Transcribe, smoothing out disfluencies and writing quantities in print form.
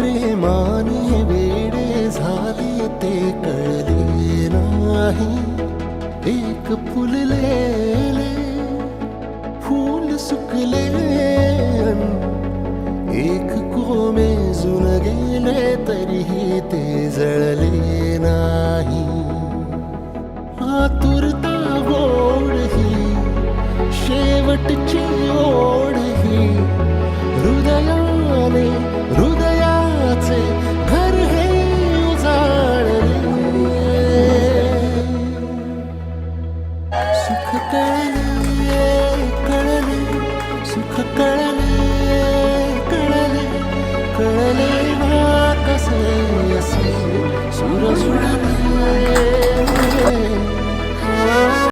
प्रेमाने वेडे झाले ते कळले नाही. एक फुललेले फूल सुकले, एक कोमेजून गेले तरीही ते जळले नाही. आतुरता गोड ही शेवटची ओढ ही, हृदयाने हृदयाचे घर हे उजाळले. सुख कळले कळले, सुख कळले कळले, कळले ना कसे असे सुर सुळले.